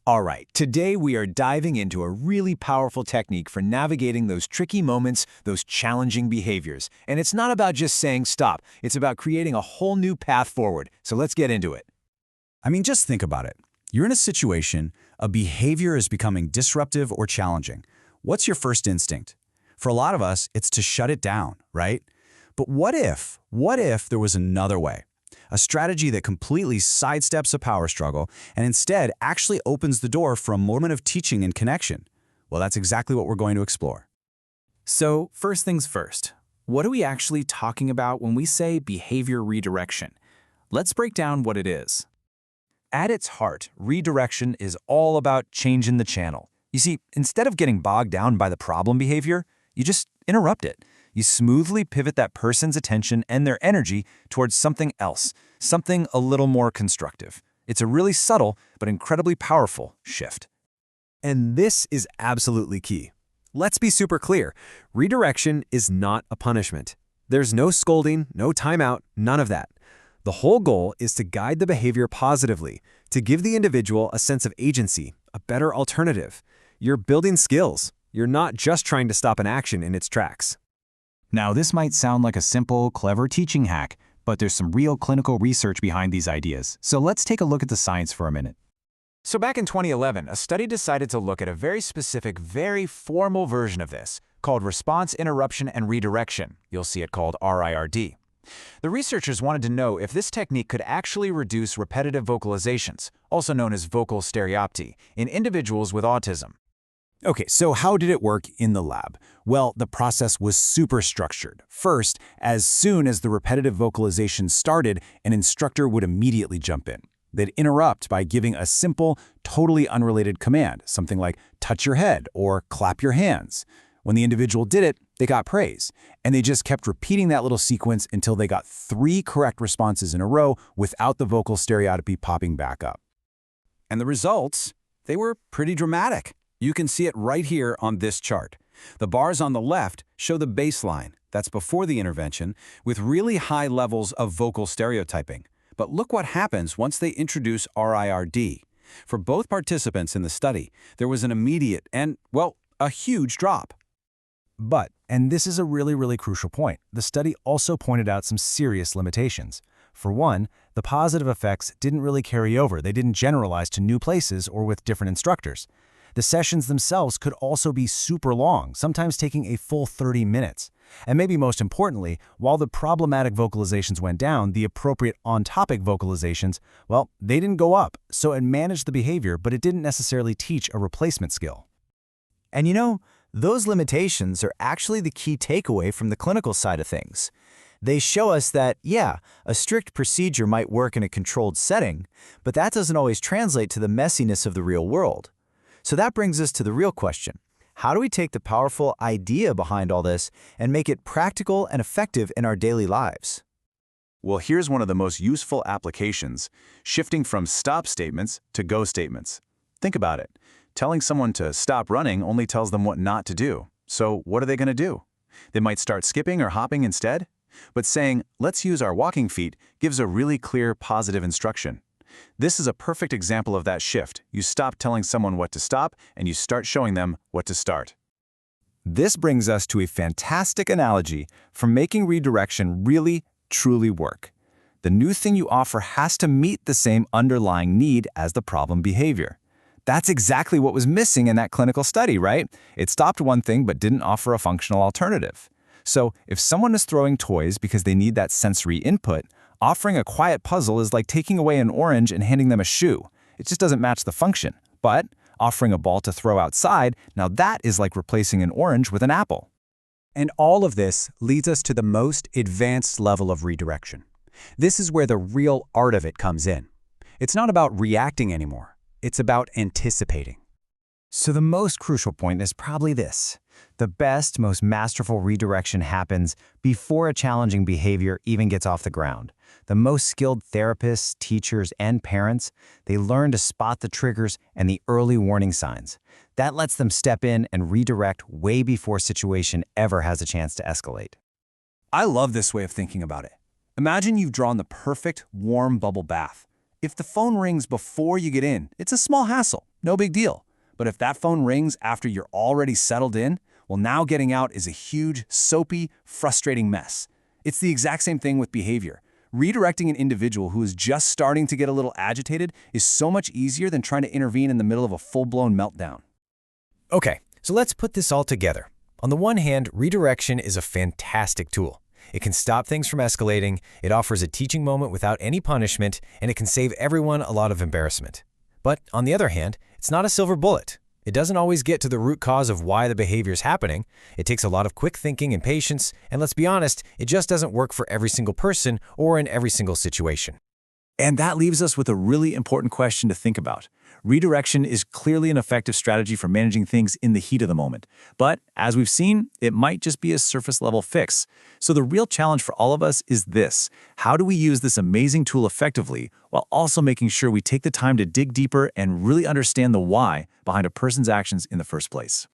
All right, today we are diving into a really powerful technique for navigating those tricky moments, those challenging behaviors. And it's not about just saying stop, it's about creating a whole new path forward. So let's get into it. I mean, just think about it. You're in a situation, a behavior is becoming disruptive or challenging. What's your first instinct? For a lot of us, it's to shut it down, right? But what if there was another way? A strategy that completely sidesteps a power struggle and instead actually opens the door for a moment of teaching and connection. Well, that's exactly what we're going to explore. So, first things first, what are we actually talking about when we say behavior redirection? Let's break down what it is. At its heart, redirection is all about changing the channel. You see, instead of getting bogged down by the problem behavior, you just interrupt it. You smoothly pivot that person's attention and their energy towards something else, something a little more constructive. It's a really subtle but incredibly powerful shift. And this is absolutely key. Let's be super clear. Redirection is not a punishment. There's no scolding, no timeout, none of that. The whole goal is to guide the behavior positively, to give the individual a sense of agency, a better alternative. You're building skills. You're not just trying to stop an action in its tracks. Now, this might sound like a simple, clever teaching hack, but there's some real clinical research behind these ideas. So let's take a look at the science for a minute. So back in 2011, a study decided to look at a very specific, very formal version of this, called response interruption and redirection. You'll see it called RIRD. The researchers wanted to know if this technique could actually reduce repetitive vocalizations, also known as vocal stereopty, in individuals with autism. Okay, so how did it work in the lab? Well, the process was super structured. First, as soon as the repetitive vocalization started, an instructor would immediately jump in. They'd interrupt by giving a simple, totally unrelated command, something like touch your head or clap your hands. When the individual did it, they got praise, and they just kept repeating that little sequence until they got 3 correct responses in a row without the vocal stereotypy popping back up. And the results? They were pretty dramatic. You can see it right here on this chart. The bars on the left show the baseline, that's before the intervention, with really high levels of vocal stereotyping. But look what happens once they introduce RIRD. For both participants in the study, there was an immediate and, well, a huge drop. But, and this is a really crucial point, the study also pointed out some serious limitations. For one, the positive effects didn't really carry over. They didn't generalize to new places or with different instructors. The sessions themselves could also be super long, sometimes taking a full 30 minutes. And maybe most importantly, while the problematic vocalizations went down, the appropriate on-topic vocalizations, well, they didn't go up. So it managed the behavior, but it didn't necessarily teach a replacement skill. And you know, those limitations are actually the key takeaway from the clinical side of things. They show us that, yeah, a strict procedure might work in a controlled setting, but that doesn't always translate to the messiness of the real world. So that brings us to the real question. How do we take the powerful idea behind all this and make it practical and effective in our daily lives? Well, here's one of the most useful applications, shifting from stop statements to go statements. Think about it. Telling someone to stop running only tells them what not to do. So what are they going to do? They might start skipping or hopping instead. But saying, let's use our walking feet, gives a really clear, positive instruction. This is a perfect example of that shift. You stop telling someone what to stop, and you start showing them what to start. This brings us to a fantastic analogy for making redirection really, truly work. The new thing you offer has to meet the same underlying need as the problem behavior. That's exactly what was missing in that clinical study, right? It stopped one thing but didn't offer a functional alternative. So if someone is throwing toys because they need that sensory input, offering a quiet puzzle is like taking away an orange and handing them a shoe. It just doesn't match the function. But offering a ball to throw outside, now that is like replacing an orange with an apple. And all of this leads us to the most advanced level of redirection. This is where the real art of it comes in. It's not about reacting anymore. It's about anticipating. So the most crucial point is probably this. The best, most masterful redirection happens before a challenging behavior even gets off the ground. The most skilled therapists, teachers, and parents, they learn to spot the triggers and the early warning signs. That lets them step in and redirect way before a situation ever has a chance to escalate. I love this way of thinking about it. Imagine you've drawn the perfect, warm bubble bath. If the phone rings before you get in, it's a small hassle. no big deal. But if that phone rings after you're already settled in, well, now getting out is a huge, soapy, frustrating mess. It's the exact same thing with behavior. Redirecting an individual who is just starting to get a little agitated is so much easier than trying to intervene in the middle of a full-blown meltdown. Okay, so let's put this all together. On the one hand, redirection is a fantastic tool. It can stop things from escalating, it offers a teaching moment without any punishment, and it can save everyone a lot of embarrassment. But on the other hand, it's not a silver bullet. It doesn't always get to the root cause of why the behavior is happening. It takes a lot of quick thinking and patience, and let's be honest, it just doesn't work for every single person or in every single situation. And that leaves us with a really important question to think about. Redirection is clearly an effective strategy for managing things in the heat of the moment. But as we've seen, it might just be a surface-level fix. So the real challenge for all of us is this: how do we use this amazing tool effectively while also making sure we take the time to dig deeper and really understand the why behind a person's actions in the first place?